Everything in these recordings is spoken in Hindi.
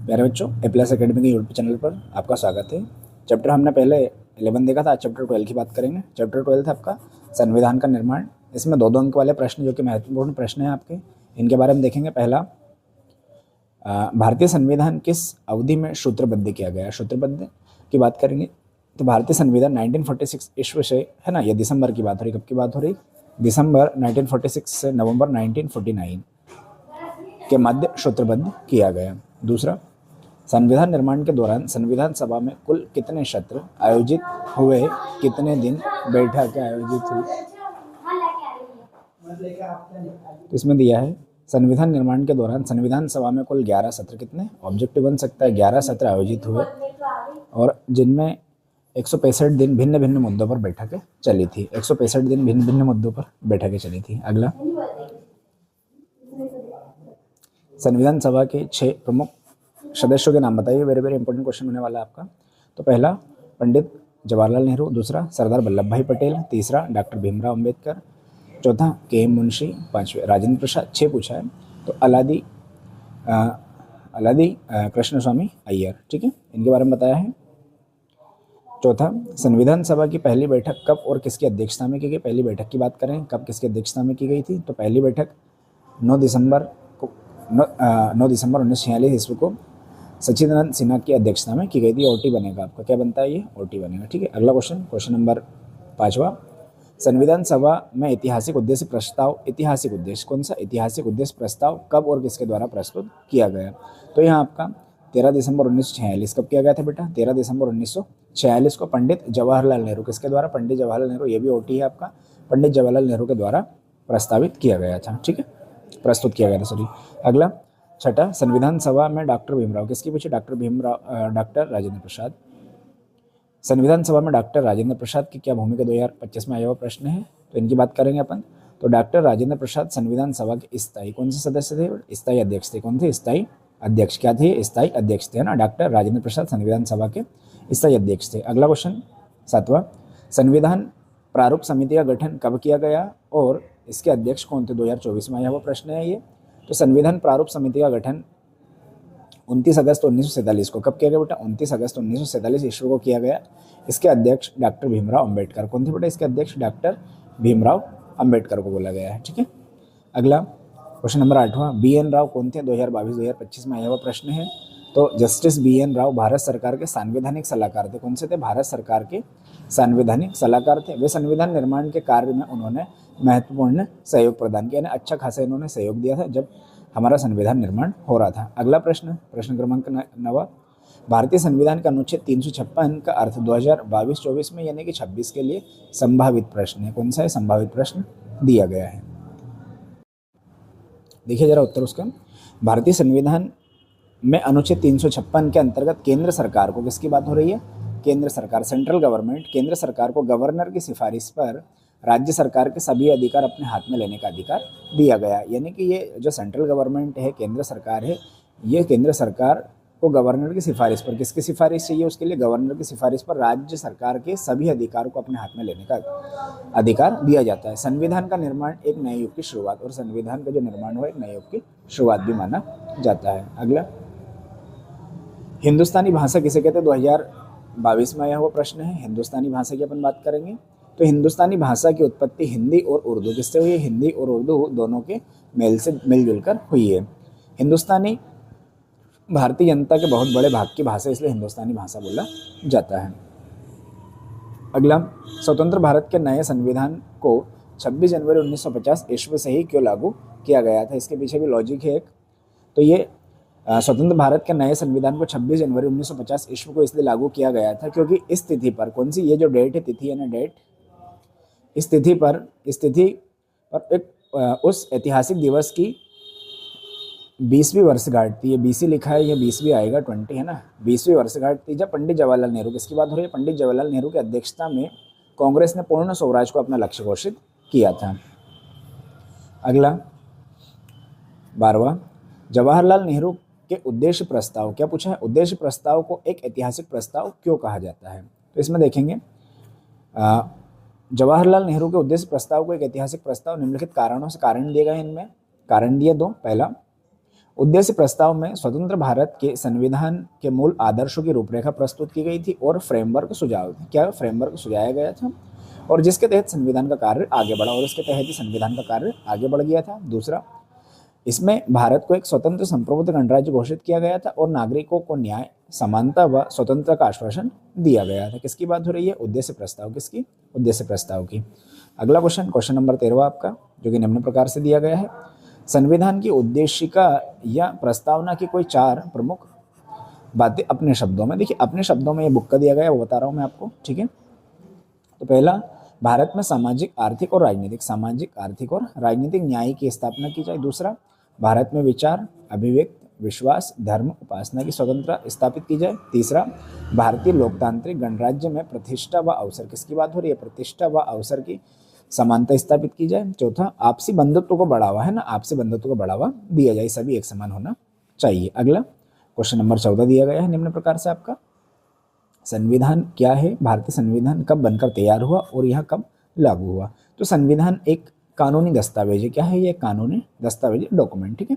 प्यारे बच्चों, ए प्लस अकेडमी के यूट्यूब चैनल पर आपका स्वागत है। चैप्टर हमने पहले 11 देखा था, आज चैप्टर 12 की बात करेंगे। चैप्टर 12 था आपका संविधान का निर्माण। इसमें 2-2 अंक वाले प्रश्न जो कि महत्वपूर्ण प्रश्न हैं आपके, इनके बारे में देखेंगे। पहला, भारतीय संविधान किस अवधि में सूत्रबद्ध किया गया? सूत्रबद्ध की बात करेंगे तो भारतीय संविधान 1946 ईस्वी से, है ना, ये दिसंबर की बात हो रही। कब की बात हो रही? दिसंबर 1946 से नवंबर 1949 के मध्य सूत्रबद्ध किया गया। दूसरा, संविधान निर्माण के दौरान संविधान सभा में कुल कितने सत्र आयोजित हुए? कितने दिन बैठक आयोजित हुई? तो इसमें दिया है संविधान निर्माण के दौरान संविधान सभा में कुल 11 सत्र, कितने ऑब्जेक्टिव बन सकता है, 11 सत्र आयोजित हुए और जिनमें 165 दिन भिन्न भिन्न मुद्दों पर बैठकें चली थी। 165 दिन भिन्न भिन्न मुद्दों पर बैठकें चली थी। अगला, संविधान सभा के 6 प्रमुख सदस्यों के नाम बताइए। वेरी वेरी इंपॉर्टेंट क्वेश्चन होने वाला है आपका। तो पहला, पंडित जवाहरलाल नेहरू। दूसरा, सरदार वल्लभ भाई पटेल। तीसरा, डॉक्टर भीमराव अंबेडकर। चौथा, के एम मुंशी। पांचवें, राजेंद्र प्रसाद। 6 पूछा है। तो अलादी कृष्ण स्वामी अय्यर, ठीक है, इनके बारे में बताया है। चौथा, संविधान सभा की पहली बैठक कब और किसकी अध्यक्षता में की गई? पहली बैठक की बात करें, कब किसकी अध्यक्षता में की गई थी? तो पहली बैठक 9 दिसंबर 1946 ईस्वी को सच्चिदानंद सिन्हा की अध्यक्षता में की गई थी। ओटी बनेगा आपका, क्या बनता है ये? ओटी बनेगा, ठीक है। अगला क्वेश्चन नंबर 5वां, संविधान सभा में ऐतिहासिक उद्देश्य प्रस्ताव, ऐतिहासिक उद्देश्य कौन सा? ऐतिहासिक उद्देश्य प्रस्ताव कब और किसके द्वारा प्रस्तुत किया गया? तो यहाँ आपका 13 दिसंबर 1946 कब किया गया था बेटा? 13 दिसंबर 1946 को पंडित जवाहरलाल नेहरू, किसके द्वारा? पंडित जवाहरलाल नेहरू, ये भी ओटी है आपका, पंडित जवाहरलाल नेहरू के द्वारा प्रस्तावित किया गया था, ठीक है, प्रस्तुत किया गया था, सॉरी। अगला, छठा, संविधान सभा में डॉक्टर भीमराव, किसकी पूछे? डॉक्टर राजेंद्र प्रसाद। संविधान सभा में डॉक्टर राजेंद्र प्रसाद की क्या भूमिका? 2025 में आया हुआ प्रश्न है, तो इनकी बात करेंगे अपन। तो डॉक्टर राजेंद्र प्रसाद संविधान सभा के स्थायी कौन से सदस्य थे? स्थायी अध्यक्ष थे। कौन थे? स्थायी अध्यक्ष। क्या थे? स्थायी अध्यक्ष थे, है ना। डॉक्टर राजेंद्र प्रसाद संविधान सभा के स्थायी अध्यक्ष थे। अगला क्वेश्चन 7वां, संविधान प्रारूप समिति का गठन कब किया गया और इसके अध्यक्ष कौन थे? 2024 में आया हुआ प्रश्न है ये। तो संविधान प्रारूप समिति का गठन 29 अगस्त 1947 को कब किया गया बेटा? 29 अगस्त 1947 ईस्वी को किया गया। इसके अध्यक्ष डॉक्टर भीमराव अंबेडकर। कौन थे बेटा इसके अध्यक्ष? डॉक्टर भीमराव अंबेडकर को बोला गया है, ठीक है। अगला क्वेश्चन नंबर 8वां, बी एन राव कौन थे? 2022-2025 में आया हुआ प्रश्न है। तो justice B N Rao Bharat सरकार के संवैधानिक सलाहकार थे। कौन से थे? भारत सरकार के संवैधानिक सलाहकार थे। वे संविधान निर्माण के कार्य में उन्होंने महत्वपूर्ण सहयोग प्रदान किया, यानी अच्छा खासा इन्होंने सहयोग दिया था जब हमारा संविधान निर्माण हो रहा था। अगला प्रश्न क्रमांक 9वां, भारतीय संविधान का अनुच्छेद 356 का अर्थ 2022-24 में यानी कि 26 के लिए संभावित प्रश्न है। कौन सा है? संभावित प्रश्न दिया गया है। देखिए जरा उत्तर उसका। भारतीय संविधान में अनुच्छेद 356 के अंतर्गत केंद्र सरकार को, किसकी बात हो रही है? केंद्र सरकार, सेंट्रल गवर्नमेंट, केंद्र सरकार को गवर्नर की सिफारिश पर राज्य सरकार के सभी अधिकार अपने हाथ में लेने का अधिकार दिया गया। यानी कि ये जो सेंट्रल गवर्नमेंट है, केंद्र सरकार है, ये केंद्र सरकार को गवर्नर की सिफारिश पर, किसकी सिफारिश चाहिए उसके लिए? गवर्नर की सिफारिश पर राज्य सरकार के सभी अधिकारों को अपने हाथ में लेने का अधिकार दिया जाता है। संविधान का निर्माण एक नए युग की शुरुआत, और संविधान का जो निर्माण हुआ एक नए युग की शुरुआत भी माना जाता है। अगला, हिंदुस्तानी भाषा किसे कहते हैं? 2022 में आया हुआ प्रश्न है। हिंदुस्तानी भाषा की अपन बात करेंगे। तो हिंदुस्तानी भाषा की उत्पत्ति हिंदी और उर्दू किससे हुई है? हिंदी और उर्दू दोनों के मेल से मिलजुल कर हुई है। हिंदुस्तानी भारतीय जनता के बहुत बड़े भाग की भाषा, इसलिए हिंदुस्तानी भाषा बोला जाता है। अगला, स्वतंत्र भारत के नए संविधान को 26 जनवरी 1950 ईस्वी से ही क्यों लागू किया गया था? इसके पीछे भी लॉजिक है एक। तो ये स्वतंत्र भारत के नए संविधान को 26 जनवरी 1950 ईस्वी को इसलिए लागू किया गया था क्योंकि इस तिथि पर, कौन सी ये जो डेट है, तिथि है ना, डेट, इस तिथि पर एक उस ऐतिहासिक दिवस की 20वीं वर्षगांठ थी। ये 20 लिखा है, ये 20वीं आएगा, 20 है ना, 20वीं वर्षगांठ थी जब पंडित जवाहरलाल नेहरू, किसकी बात हो रही है? पंडित जवाहरलाल नेहरू की अध्यक्षता में कांग्रेस ने पूर्ण स्वराज को अपना लक्ष्य घोषित किया था। अगला 12वां, जवाहरलाल नेहरू के उद्देश्य प्रस्ताव, क्या पूछा है? उद्देश्य प्रस्ताव को एक ऐतिहासिक प्रस्ताव क्यों कहा जाता है? तो इसमें देखेंगे जवाहरलाल नेहरू के उद्देश्य प्रस्ताव को एक ऐतिहासिक प्रस्ताव निम्नलिखित कारणों से, कारण दिए गए, इनमें कारण दिए 2। पहला, उद्देश्य प्रस्ताव में स्वतंत्र भारत के संविधान के मूल आदर्शों की रूपरेखा प्रस्तुत की गई थी और फ्रेमवर्क सुझाव क्या फ्रेमवर्क सुझाया गया था और जिसके तहत संविधान का कार्य आगे बढ़ा और इसके तहत ही संविधान का कार्य आगे बढ़ गया था। दूसरा, इसमें भारत को एक स्वतंत्र संप्रभुत्व गणराज्य घोषित किया गया था और नागरिकों को न्याय, समानता व स्वतंत्रता का आश्वासन दिया गया था। किसकी बात हो रही है? उद्देश्य प्रस्ताव। किसकी? उद्देश्य प्रस्ताव की। अगला क्वेश्चन, क्वेश्चन नंबर 13 आपका, जो कि निम्न प्रकार से दिया गया है। संविधान की उद्देशिका या प्रस्तावना की कोई 4 प्रमुख बातें अपने शब्दों में। देखिए अपने शब्दों में ये बुक का दिया गया है, वो बता रहा हूँ मैं आपको, ठीक है। तो पहला, भारत में सामाजिक आर्थिक और राजनीतिक न्याय की स्थापना की जाए। दूसरा, भारत में विचार, अभिव्यक्ति, विश्वास, धर्म, उपासना की स्वतंत्रता स्थापित की जाए। तीसरा, भारतीय लोकतांत्रिक गणराज्य में प्रतिष्ठा व अवसर, किसकी बात हो रही है? प्रतिष्ठा व अवसर की समानता स्थापित की जाए। चौथा, आपसी बंधुत्व को बढ़ावा, है ना, आपसी बंधुत्व को बढ़ावा दिया जाए, सभी एक समान होना चाहिए। अगला क्वेश्चन नंबर 14 दिया गया है निम्न प्रकार से आपका, संविधान क्या है? भारतीय संविधान कब बनकर तैयार हुआ और यह कब लागू हुआ? तो संविधान एक कानूनी दस्तावेज है। क्या है ये? कानूनी दस्तावेज, डॉक्यूमेंट, ठीक है,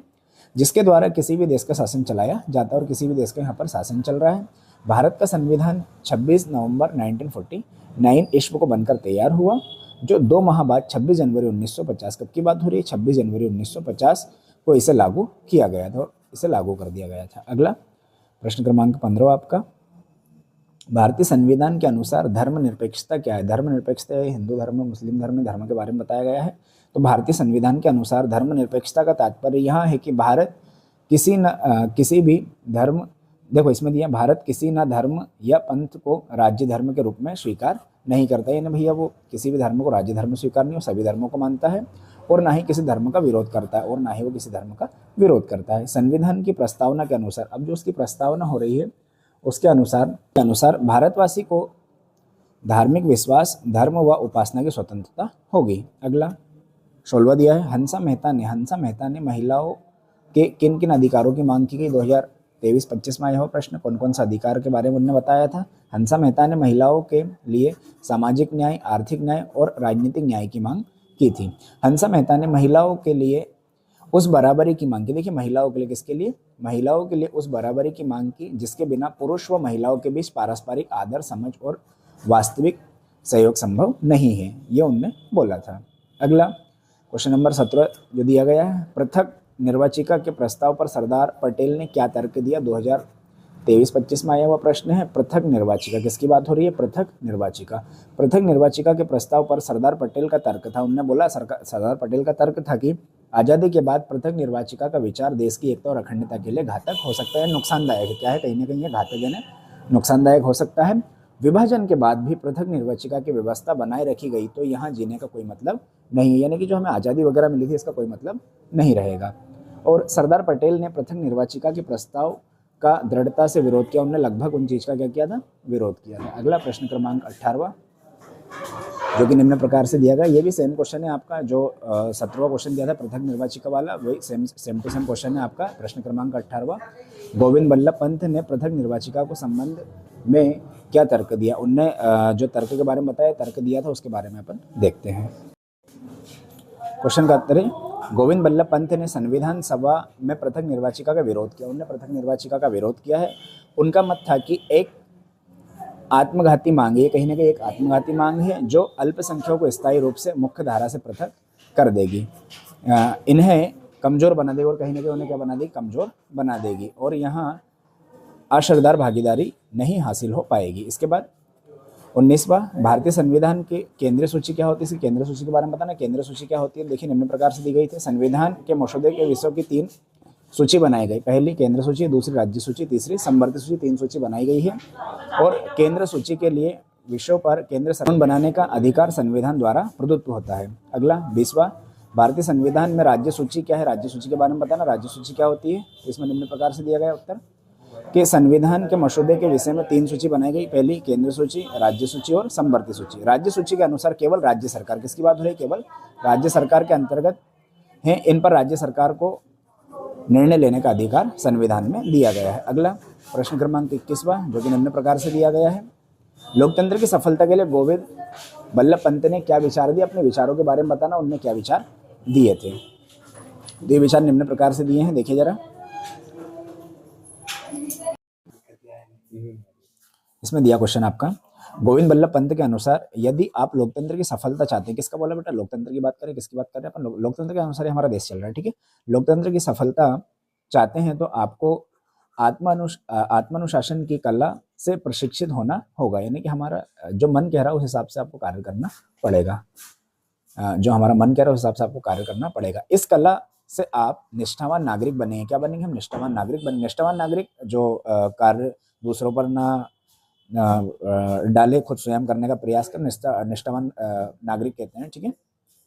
जिसके द्वारा किसी भी देश का शासन चलाया जाता है और किसी भी देश का यहाँ पर शासन चल रहा है। भारत का संविधान 26 नवंबर 1949 ईस्वी को बनकर तैयार हुआ, जो 2 माह बाद 26 जनवरी 1950, कब की बात हो रही है? 26 जनवरी 1950 को इसे लागू किया गया था और इसे लागू कर दिया गया था। अगला प्रश्न क्रमांक 15 आपका, भारतीय संविधान के अनुसार धर्मनिरपेक्षता क्या है? धर्मनिरपेक्षता हिंदू धर्म, मुस्लिम धर्म के बारे में बताया गया है। तो भारतीय संविधान के अनुसार धर्मनिरपेक्षता का तात्पर्य यहाँ है कि भारत किसी भी धर्म, देखो इसमें दिया, भारत किसी न धर्म या पंथ को राज्य धर्म के रूप में स्वीकार नहीं करता है। भैया वो किसी भी धर्म को राज्य धर्म स्वीकार नहीं, वो सभी धर्मों को मानता है और ना ही किसी धर्म का विरोध करता है और ना ही वो किसी धर्म का विरोध करता है। संविधान की प्रस्तावना के अनुसार, अब जो उसकी प्रस्तावना हो रही है उसके अनुसार भारतवासी को धार्मिक विश्वास, धर्म व उपासना की स्वतंत्रता होगी। अगला 16वां दिया है, हंसा मेहता ने महिलाओं के किन किन अधिकारों की मांग की गई? 2023-25 में आया हुआ प्रश्न, कौन कौन सा अधिकार के बारे में उन्होंने बताया था? हंसा मेहता ने महिलाओं के लिए सामाजिक न्याय, आर्थिक न्याय और राजनीतिक न्याय की मांग की थी। हंसा मेहता ने महिलाओं के लिए उस बराबरी की मांग की। देखिए महिलाओं के लिए, किसके लिए? महिलाओं के लिए उस बराबरी की मांग की जिसके बिना पुरुष व महिलाओं के बीच पारस्परिक आदर, समझ और वास्तविक सहयोग संभव नहीं है, ये उनने बोला था। अगला क्वेश्चन नंबर 17 जो दिया गया है, पृथक निर्वाचिका के प्रस्ताव पर सरदार पटेल ने क्या तर्क दिया? 2023-25 में आया हुआ प्रश्न है। पृथक निर्वाचिका, किसकी बात हो रही है? पृथक निर्वाचिका के प्रस्ताव पर सरदार पटेल का तर्क था। उन्होंने बोला, सरदार पटेल का तर्क था कि आज़ादी के बाद पृथक निर्वाचिका का विचार देश की एकता और अखंडता के लिए घातक हो सकता है, नुकसानदायक है। क्या है? कहीं ना कहीं घातक यानी नुकसानदायक हो सकता है। विभाजन के बाद भी पृथक निर्वाचिका की व्यवस्था बनाए रखी गई तो यहाँ जीने का कोई मतलब नहीं है, यानी कि जो हमें आज़ादी वगैरह मिली थी इसका कोई मतलब नहीं रहेगा। और सरदार पटेल ने पृथक निर्वाचिका के प्रस्ताव का दृढ़ता से विरोध किया। उन्होंने लगभग उन चीज़ का क्या किया था? विरोध किया था। अगला प्रश्न क्रमांक 18वां जो कि निम्न प्रकार से दिया गया, ये भी सेम क्वेश्चन है आपका, जो 17वां क्वेश्चन दिया था पृथक निर्वाचिका वाला, वही सेम टू सेम क्वेश्चन है आपका। प्रश्न क्रमांक 18वां, गोविंद बल्लभ पंत ने पृथक निर्वाचिका को संबंध में क्या तर्क दिया? उनने जो तर्क के बारे में बताया, तर्क दिया था, उसके बारे में अपन देखते हैं। क्वेश्चन का उत्तर है, गोविंद बल्लभ पंत ने संविधान सभा में पृथक निर्वाचिका का विरोध किया। उन्होंने पृथक निर्वाचिका का विरोध किया है। उनका मत था कि एक आत्मघाती मांग है, कहीं ना कहीं एक आत्मघाती मांग है जो अल्पसंख्यकों को स्थायी रूप से मुख्य धारा से पृथक कर देगी, इन्हें कमज़ोर बना देगी और कहीं ना कहीं उन्हें क्या बना देगी? कमज़ोर बना देगी और यहाँ असरदार भागीदारी नहीं हासिल हो पाएगी। इसके बाद 19वां, भारतीय संविधान के केंद्रीय सूची क्या होती है? इसकी केंद्रीय सूची के बारे में बताना। केंद्रीय सूची क्या होती है? देखिए निम्न प्रकार से दी गई थी। संविधान के मसौदे के विषयों की 3 सूची बनाई गई। पहली केंद्र सूची, दूसरी राज्य सूची, तीसरी संवर्ती सूची, 3 सूची बनाई गई है। और केंद्र सूची के लिए विषयों पर केंद्र सरकार बनाने का अधिकार संविधान द्वारा प्रदत्त होता है। अगला 20वां, भारतीय संविधान में राज्य सूची क्या है? राज्य सूची के बारे में बताना। राज्य सूची क्या होती है? इसमें निम्न प्रकार से दिया गया उत्तर कि संविधान के मसौदे के विषय में 3 सूची बनाई गई। पहली केंद्र सूची, राज्य सूची और संवर्ती सूची। राज्य सूची के अनुसार केवल राज्य सरकार, किसकी बात हो रही है? केवल राज्य सरकार के अंतर्गत है, इन पर राज्य सरकार को निर्णय लेने का अधिकार संविधान में दिया गया है। अगला प्रश्न क्रमांक 21वां जो कि निम्न प्रकार से दिया गया है, लोकतंत्र की सफलता के लिए गोविंद बल्लभ पंत ने क्या विचार दिए? अपने विचारों के बारे में बताना, उनने क्या विचार दिए थे। तो ये विचार निम्न प्रकार से दिए हैं, देखिए जरा। इसमें दिया क्वेश्चन आपका, गोविंद बल्लभ पंत के अनुसार यदि आप लोकतंत्र की सफलता चाहते हैं, किसका बोला बेटा, लोकतंत्र की बात करें, किसकी बात कर रहे हैं अपन, लोकतंत्र के अनुसार ही हमारा देश चल रहा है, ठीक है। लोकतंत्र की सफलता चाहते हैं तो आपको आत्मानुशासन की कला से प्रशिक्षित होना होगा, यानी कि हमारा जो मन कह रहा है उस हिसाब से आपको कार्य करना पड़ेगा, जो हमारा मन कह रहा है उस हिसाब से आपको कार्य करना पड़ेगा। इस कला से आप निष्ठावान नागरिक बनेंगे। क्या बनेंगे हम, निष्ठावान नागरिक बनेंगे। निष्ठावान नागरिक जो कार्य दूसरों पर ना डाले, खुद स्वयं करने का प्रयास कर, निष्ठावान नागरिक कहते हैं, ठीक है।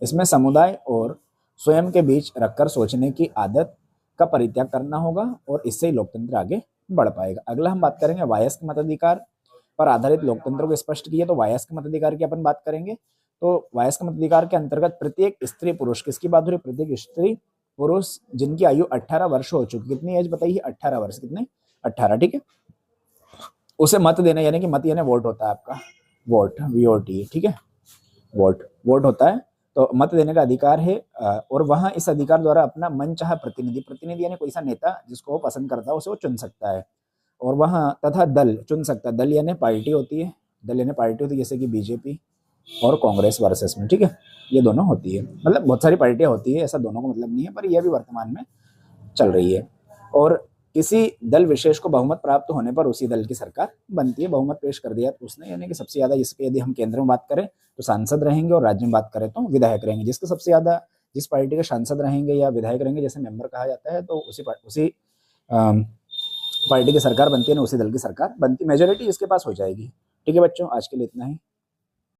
इसमें समुदाय और स्वयं के बीच रखकर सोचने की आदत का परित्याग करना होगा और इससे ही लोकतंत्र आगे बढ़ पाएगा। अगला हम बात करेंगे वयस्क मताधिकार पर आधारित लोकतंत्र को स्पष्ट किया, तो वयस्क मताधिकार की अपन बात करेंगे। तो वयस्क मताधिकार के अंतर्गत प्रत्येक स्त्री पुरुष, किसकी बात हो रही है, प्रत्येक स्त्री पुरुष जिनकी आयु 18 वर्ष हो चुकी, कितनी एज बताइए, 18 वर्ष, कितने, 18, ठीक है, उसे मत देना, यानी कि मत यानी वोट होता है आपका, वोट, VOT, ठीक है, वोट होता है, तो मत देने का अधिकार है। और वहां इस अधिकार द्वारा अपना मनचाहा प्रतिनिधि यानी कोई सा नेता जिसको वो पसंद करता है उसे वो चुन सकता है। और वहां तथा दल चुन सकता है, दल यानी पार्टी होती है, जैसे कि बीजेपी और कांग्रेस वर्सेस में, ठीक है, ये दोनों होती है, मतलब बहुत सारी पार्टियां होती है, ऐसा दोनों का मतलब नहीं है, पर यह भी वर्तमान में चल रही है। और किसी दल विशेष को बहुमत प्राप्त होने पर उसी दल की सरकार बनती है। बहुमत पेश कर दिया उसने, यानी कि सबसे ज्यादा, इसके यदि हम केंद्र में बात करें तो सांसद रहेंगे और राज्य में बात करें तो विधायक रहेंगे। जिसके सबसे ज्यादा, जिस पार्टी के सांसद रहेंगे या विधायक रहेंगे, जैसे मेंबर कहा जाता है, तो उसी पार्टी की सरकार बनती है ना, उसी दल की सरकार बनती, मेजोरिटी इसके पास हो जाएगी। ठीक है बच्चों, आज के लिए इतना ही।